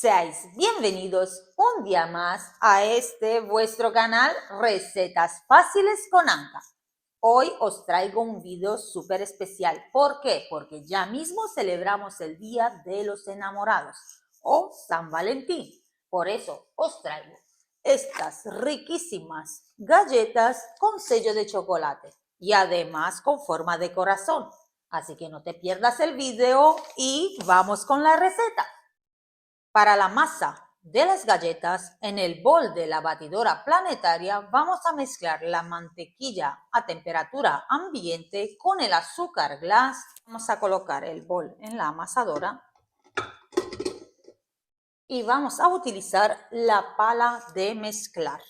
Seáis bienvenidos un día más a este vuestro canal Recetas Fáciles con Anka. Hoy os traigo un video súper especial. ¿Por qué? Porque ya mismo celebramos el Día de los Enamorados o San Valentín. Por eso os traigo estas riquísimas galletas con sello de chocolate y además con forma de corazón. Así que no te pierdas el video y vamos con la receta. Para la masa de las galletas, en el bol de la batidora planetaria vamos a mezclar la mantequilla a temperatura ambiente con el azúcar glass. Vamos a colocar el bol en la amasadora y vamos a utilizar la pala de mezclar.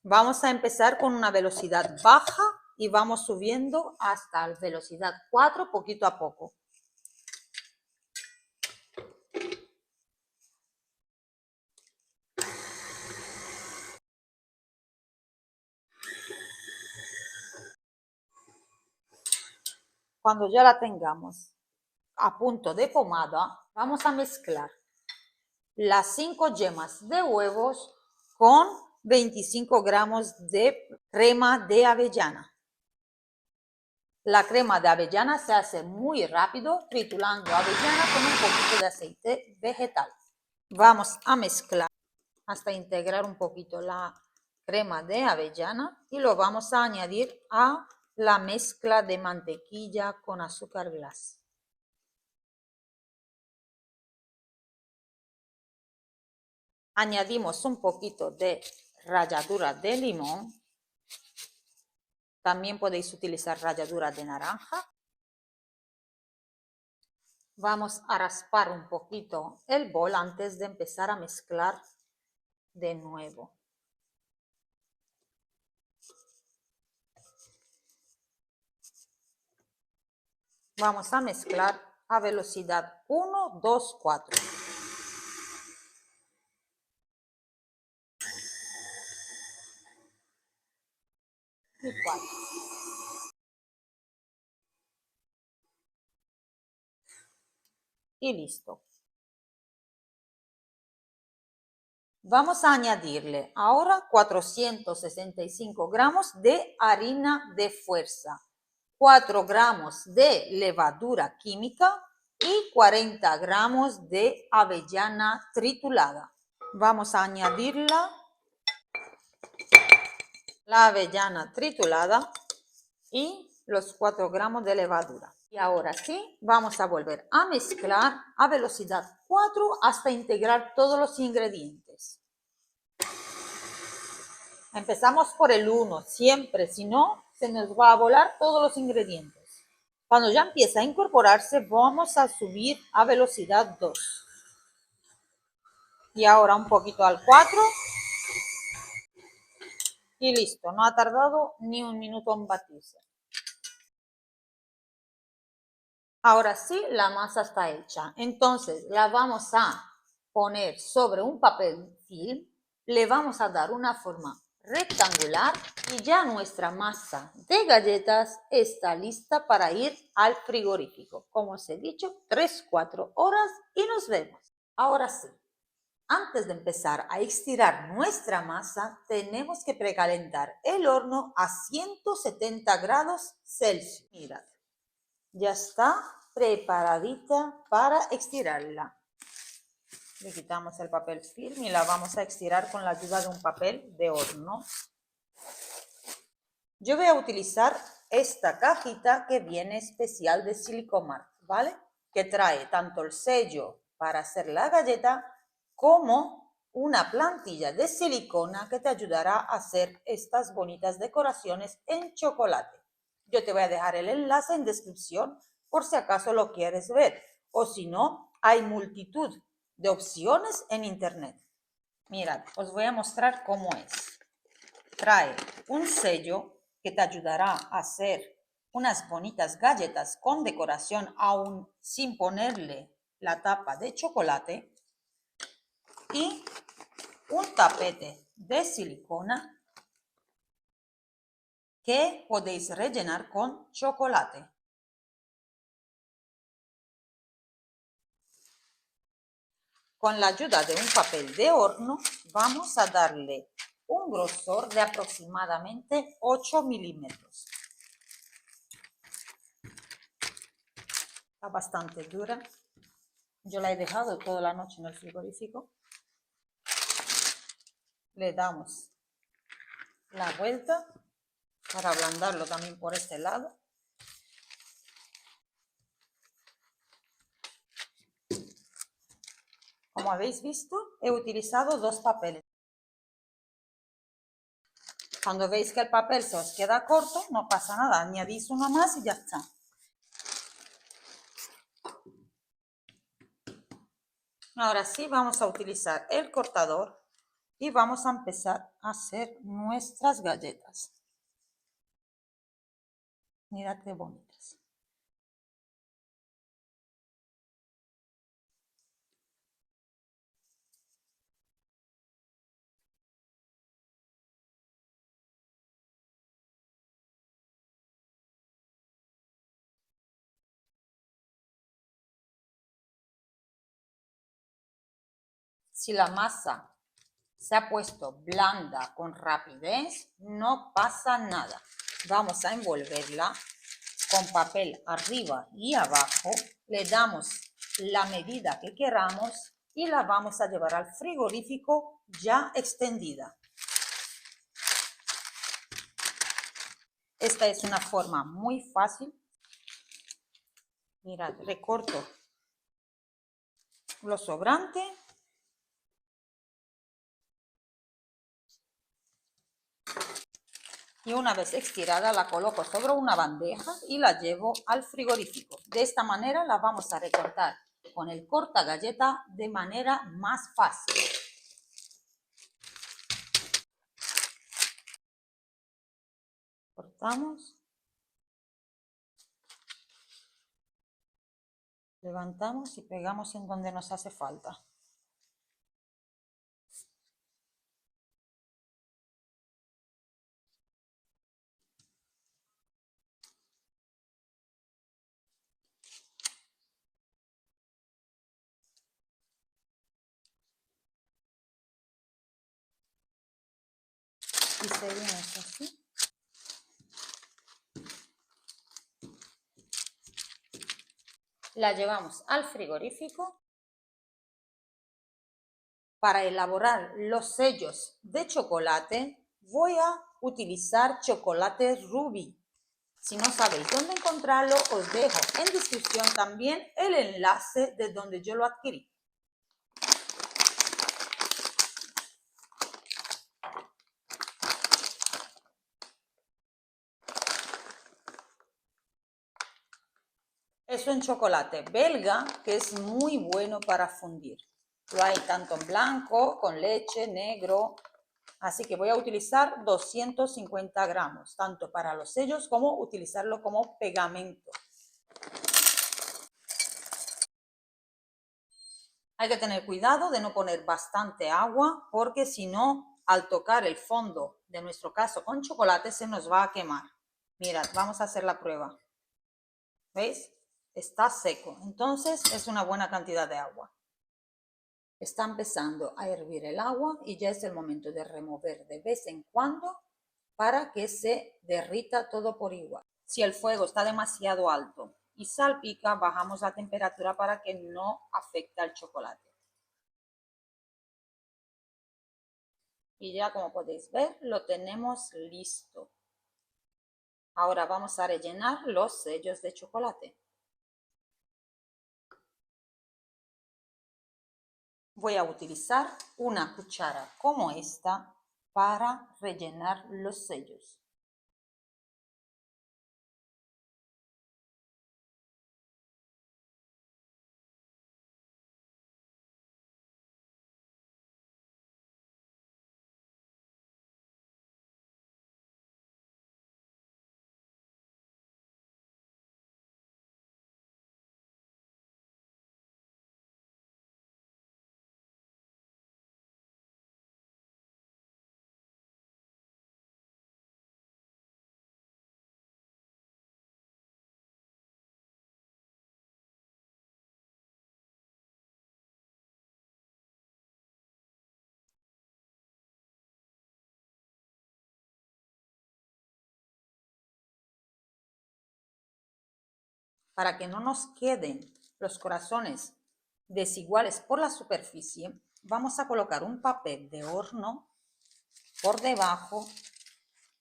Vamos a empezar con una velocidad baja y vamos subiendo hasta la velocidad 4 poquito a poco. Cuando ya la tengamos a punto de pomada, vamos a mezclar las 5 yemas de huevos con 25 gramos de crema de avellana. La crema de avellana se hace muy rápido triturando avellana con un poquito de aceite vegetal. Vamos a mezclar hasta integrar un poquito la crema de avellana y lo vamos a añadir a la mezcla de mantequilla con azúcar glass. Añadimos un poquito de ralladura de limón. También podéis utilizar ralladura de naranja. Vamos a raspar un poquito el bol antes de empezar a mezclar de nuevo. Vamos a mezclar a velocidad 1, 2, 4. Y 4. Y listo. Vamos a añadirle ahora 465 gramos de harina de fuerza, 4 gramos de levadura química y 40 gramos de avellana triturada. Vamos a añadirla la avellana triturada y los 4 gramos de levadura. Y ahora sí, vamos a volver a mezclar a velocidad 4 hasta integrar todos los ingredientes. Empezamos por el 1, siempre, si no, se nos va a volar todos los ingredientes. Cuando ya empieza a incorporarse, vamos a subir a velocidad 2. Y ahora un poquito al 4. Y listo, no ha tardado ni un minuto en batirse. Ahora sí, la masa está hecha. Entonces la vamos a poner sobre un papel film. Le vamos a dar una forma rectangular y ya nuestra masa de galletas está lista para ir al frigorífico. Como os he dicho, 3-4 horas y nos vemos. Ahora sí, antes de empezar a estirar nuestra masa, tenemos que precalentar el horno a 170 grados Celsius. Mirad, ya está preparadita para estirarla. Le quitamos el papel film y la vamos a estirar con la ayuda de un papel de horno. Yo voy a utilizar esta cajita que viene especial de Silicomart, ¿vale? Que trae tanto el sello para hacer la galleta como una plantilla de silicona que te ayudará a hacer estas bonitas decoraciones en chocolate. Yo te voy a dejar el enlace en descripción por si acaso lo quieres ver. O si no, hay multitud de opciones en internet. Mirad, os voy a mostrar cómo es. Trae un sello que te ayudará a hacer unas bonitas galletas con decoración aún sin ponerle la tapa de chocolate y un tapete de silicona que podéis rellenar con chocolate. Con la ayuda de un papel de horno vamos a darle un grosor de aproximadamente 8 milímetros. Está bastante dura. Yo la he dejado toda la noche en el frigorífico. Le damos la vuelta para ablandarlo también por este lado. Como habéis visto, he utilizado 2 papeles. Cuando veis que el papel se os queda corto, no pasa nada, añadís uno más y ya está. Ahora sí vamos a utilizar el cortador y vamos a empezar a hacer nuestras galletas. Mirad qué bonitas. Si la masa se ha puesto blanda con rapidez, no pasa nada. Vamos a envolverla con papel arriba y abajo. Le damos la medida que queramos y la vamos a llevar al frigorífico ya extendida. Esta es una forma muy fácil. Mirad, recorto lo sobrante. Y una vez estirada la coloco sobre una bandeja y la llevo al frigorífico. De esta manera la vamos a recortar con el corta galleta de manera más fácil. Cortamos. Levantamos y pegamos en donde nos hace falta. Y seguimos así. La llevamos al frigorífico. Para elaborar los sellos de chocolate voy a utilizar chocolate Ruby. Si no sabéis dónde encontrarlo, os dejo en descripción también el enlace de donde yo lo adquirí. Es un chocolate belga que es muy bueno para fundir. Lo hay tanto en blanco, con leche, negro. Así que voy a utilizar 250 gramos, tanto para los sellos como utilizarlo como pegamento. Hay que tener cuidado de no poner bastante agua porque si no, al tocar el fondo de nuestro caso con chocolate se nos va a quemar. Mirad, vamos a hacer la prueba. ¿Veis? Está seco, entonces es una buena cantidad de agua. Está empezando a hervir el agua y ya es el momento de remover de vez en cuando para que se derrita todo por igual. Si el fuego está demasiado alto y salpica, bajamos la temperatura para que no afecte al chocolate. Y ya como podéis ver, lo tenemos listo. Ahora vamos a rellenar los sellos de chocolate. Voy a utilizar una cuchara como esta para rellenar los sellos. para que no nos queden los corazones desiguales por la superficie, vamos a colocar un papel de horno por debajo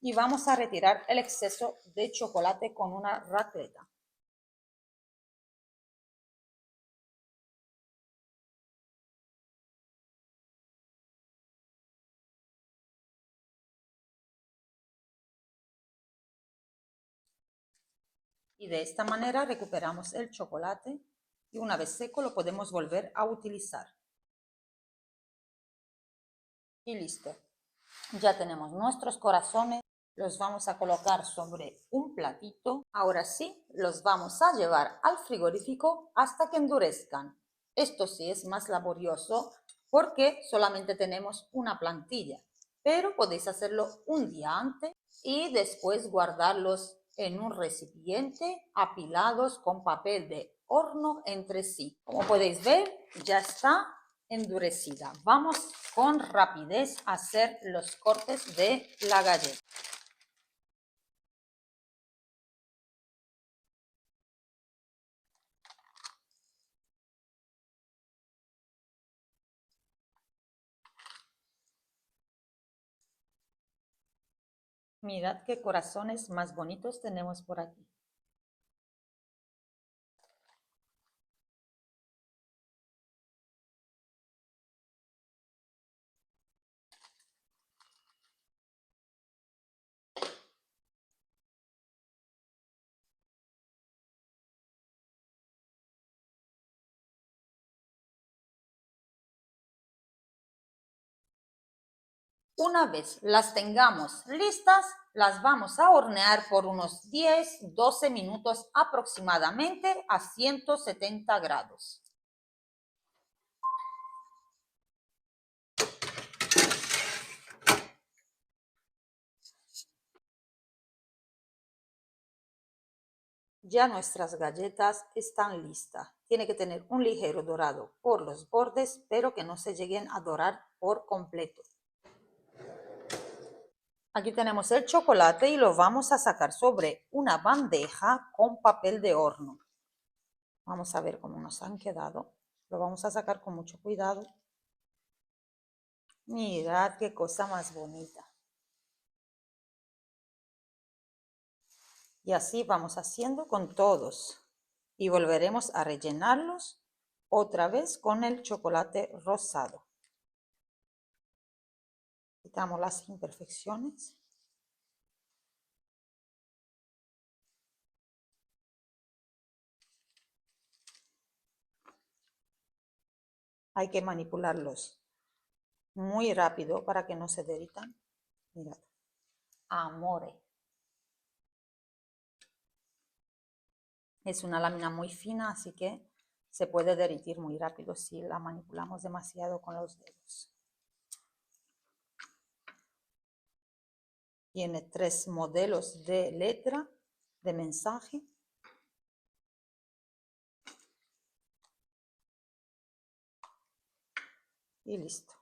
y vamos a retirar el exceso de chocolate con una racleta. Y de esta manera recuperamos el chocolate y una vez seco lo podemos volver a utilizar. Y listo. Ya tenemos nuestros corazones, los vamos a colocar sobre un platito. Ahora sí, los vamos a llevar al frigorífico hasta que endurezcan. Esto sí es más laborioso porque solamente tenemos una plantilla, pero podéis hacerlo un día antes y después guardarlos en un recipiente apilados con papel de horno entre sí. Como podéis ver, ya está endurecida. Vamos con rapidez a hacer los cortes de la galleta. Mirad qué corazones más bonitos tenemos por aquí. Una vez las tengamos listas, las vamos a hornear por unos 10-12 minutos aproximadamente a 170 grados. Ya nuestras galletas están listas. Tiene que tener un ligero dorado por los bordes, pero que no se lleguen a dorar por completo. Aquí tenemos el chocolate y lo vamos a sacar sobre una bandeja con papel de horno. Vamos a ver cómo nos han quedado. Lo vamos a sacar con mucho cuidado. Mirad qué cosa más bonita. Y así vamos haciendo con todos. Y volveremos a rellenarlos otra vez con el chocolate rosado. Quitamos las imperfecciones. Hay que manipularlos muy rápido para que no se derritan. Mirad. Amore. Es una lámina muy fina, así que se puede derretir muy rápido si la manipulamos demasiado con los dedos. Tiene 3 modelos de letra, de mensaje. Y listo.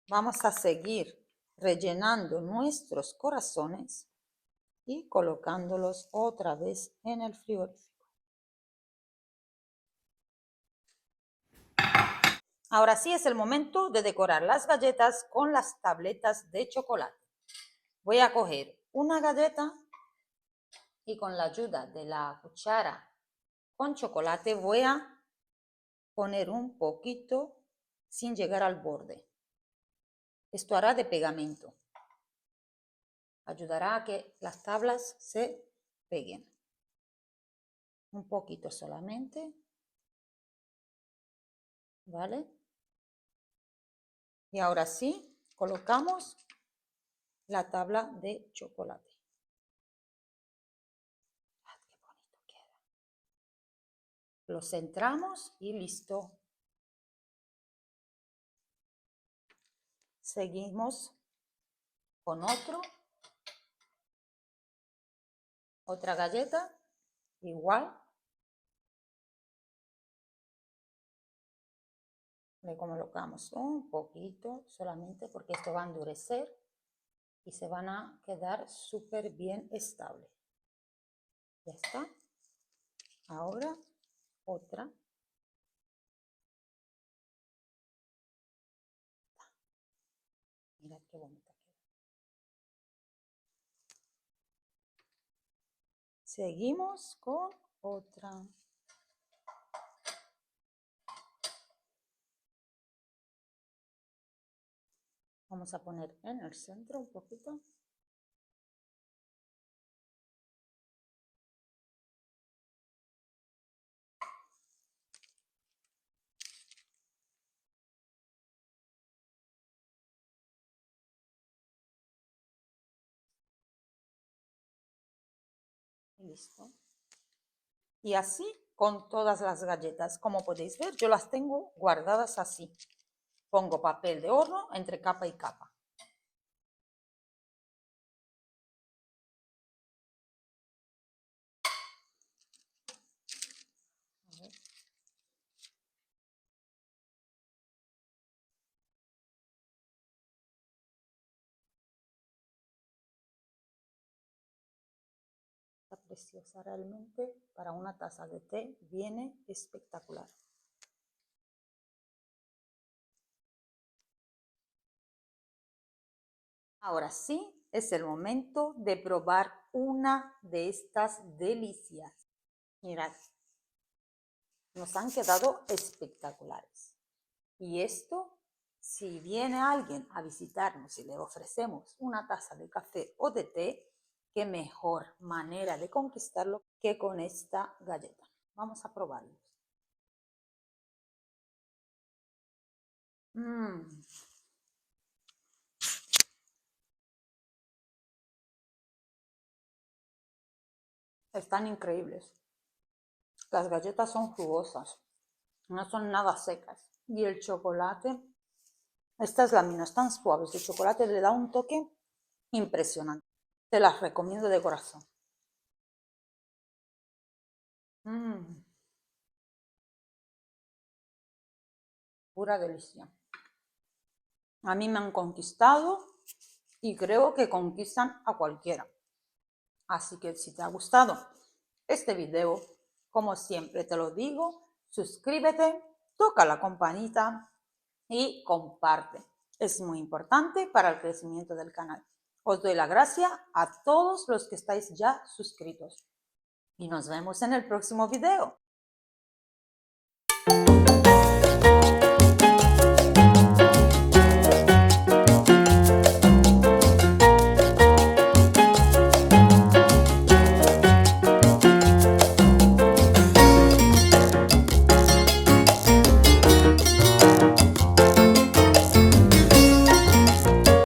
Vamos a seguir rellenando nuestros corazones y colocándolos otra vez en el frigorífico. Ahora sí es el momento de decorar las galletas con las tabletas de chocolate. Voy a coger una galleta y con la ayuda de la cuchara con chocolate voy a poner un poquito sin llegar al borde. Esto hará de pegamento. Ayudará a que las tablas se peguen. Un poquito solamente. ¿Vale? Y ahora sí, colocamos la tabla de chocolate. ¡Ah, qué bonito queda! Lo centramos y listo. Seguimos con otra galleta, igual. Le colocamos un poquito solamente porque esto va a endurecer y se van a quedar súper bien estables. Ya está. Ahora otra. Mirad qué bonita queda. Seguimos con otra. Vamos a poner en el centro un poquito. Y listo. Y así con todas las galletas. Como podéis ver, yo las tengo guardadas así. Pongo papel de horno entre capa y capa. A ver. Está preciosa realmente. Para una taza de té viene espectacular. Ahora sí, es el momento de probar una de estas delicias. Mirad, nos han quedado espectaculares. Y esto, si viene alguien a visitarnos y le ofrecemos una taza de café o de té, qué mejor manera de conquistarlo que con esta galleta. Vamos a probarlo. Están increíbles. Las galletas son jugosas, no son nada secas. Y el chocolate, estas láminas tan suaves de chocolate le da un toque impresionante. Te las recomiendo de corazón. Pura delicia. A mí me han conquistado y creo que conquistan a cualquiera. Así que si te ha gustado este video, como siempre te lo digo, suscríbete, toca la campanita y comparte. Es muy importante para el crecimiento del canal. Os doy las gracias a todos los que estáis ya suscritos y nos vemos en el próximo video.